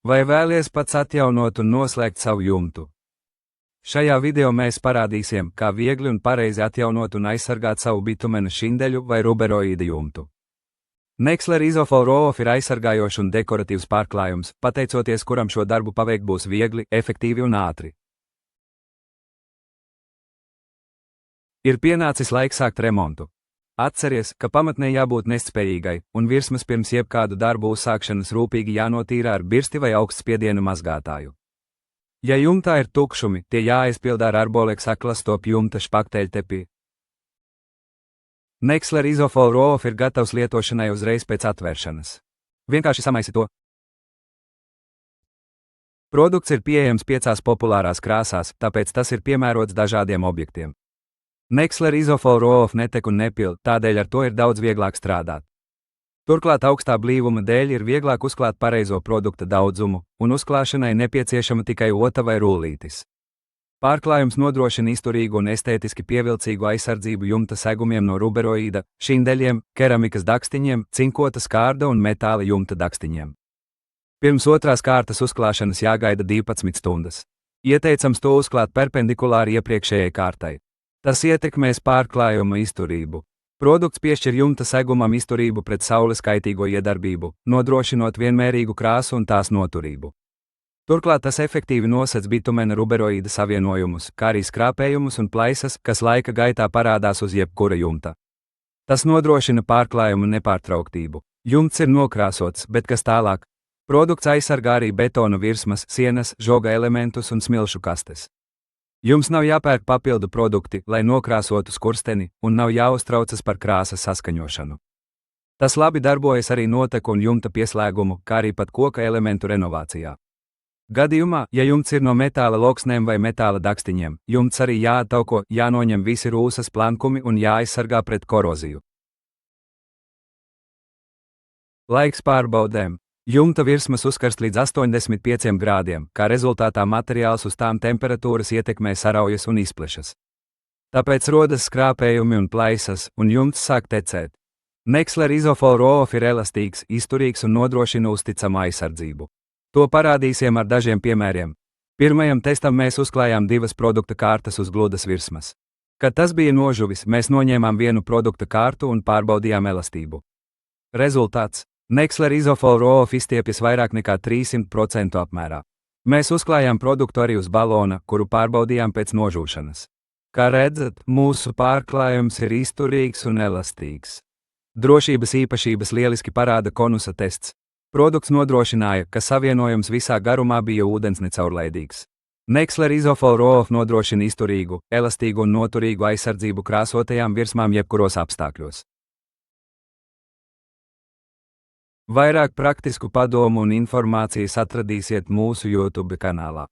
Vai vēlies pats atjaunot un noslēgt savu jumtu? Šajā video mēs parādīsim, kā viegli un pareizi atjaunot un aizsargāt savu bitumena šindeļu vai ruberoīda jumtu. Nexler Isofol Roll-Off ir aizsargājošs un dekoratīvs pārklājums, pateicoties kuram šo darbu paveikt būs viegli, efektīvi un ātri. Ir pienācis laiks sākt remontu. Atceries, ka pamatnē jābūt nestspējīgai, un virsmas pirms jebkādu darbu uzsākšanas rūpīgi jānotīra ar birsti vai augstspiediena mazgātāju. Ja jumtā ir tukšumi, tie jāaizpildā ar Arboleks aklastop jumta špakteļtepī. Nexler Isofol Roll-Off ir gatavs lietošanai uzreiz pēc atvēršanas. Vienkārši samaisi to. Produkts ir pieejams 5 populārās krāsās, tāpēc tas ir piemērots dažādiem objektiem. Nexler Isofol Roll-Off netek un nepil, tādēļ ar to ir daudz vieglāk strādāt. Turklāt augstā blīvuma dēļ ir vieglāk uzklāt pareizo produkta daudzumu, un uzklāšanai nepieciešama tikai ota vai rullītis. Pārklājums nodrošina izturīgu un estētiski pievilcīgu aizsardzību jumta segumiem no ruberoīda, šindeļiem, keramikas dakstiņiem, cinkota skārda un metāla jumta dakstiņiem. Pirms otrās kārtas uzklāšanas jāgaida 12 stundas. Ieteicams to uzklāt perpendikulāri iepriekšējai kārtai. Tas ietekmēs pārklājuma izturību. Produkts piešķir jumta segumam izturību pret saules kaitīgo iedarbību, nodrošinot vienmērīgu krāsu un tās noturību. Turklāt tas efektīvi nosedz bitumena ruberoīda savienojumus, kā arī skrāpējumus un plaisas, kas laika gaitā parādās uz jebkura jumta. Tas nodrošina pārklājuma nepārtrauktību. Jumts ir nokrāsots, bet kas tālāk? Produkts aizsargā arī betona virsmas, sienas, žoga elementus un smilšu kastes. Jums nav jāpērk papildu produkti, lai nokrāsotu skursteni, un nav jāuztraucas par krāsas saskaņošanu. Tas labi darbojas arī noteku un jumta pieslēgumu, kā arī pat koka elementu renovācijā. Gadījumā, ja jumts ir no metāla loksnēm vai metāla dakstiņiem, jumts arī jāattauko, jānoņem visi rūsas plankumi un jāaizsargā pret koroziju. Laiks pārbaudēm. Jumta virsmas uzkarst līdz 85 grādiem, kā rezultātā materiāls uz tām temperatūras ietekmē saraujas un izplešas. Tāpēc rodas skrāpējumi un plaisas, un jumts sāk tecēt. Nexler Isofol Roll-Off ir elastīgs, izturīgs un nodrošina uzticamu aizsardzību. To parādīsim ar dažiem piemēriem. Pirmajam testam mēs uzklājām 2 produkta kārtas uz gludas virsmas. Kad tas bija nožuvis, mēs noņēmām vienu produkta kārtu un pārbaudījām elastību. Rezultāts. Nexler Isofol Roll-Off izstiepjas vairāk nekā 300% apmērā. Mēs uzklājām produktu arī uz balona, kuru pārbaudījām pēc nožūšanas. Kā redzat, mūsu pārklājums ir izturīgs un elastīgs. Drošības īpašības lieliski parāda konusa tests. Produkts nodrošināja, ka savienojums visā garumā bija ūdensnecaurlaidīgs. Nexler Isofol Roll-Off nodrošina izturīgu, elastīgu un noturīgu aizsardzību krāsotajām virsmām jebkuros apstākļos. Vairāk praktisku padomu un informācijas atradīsiet mūsu YouTube kanālā.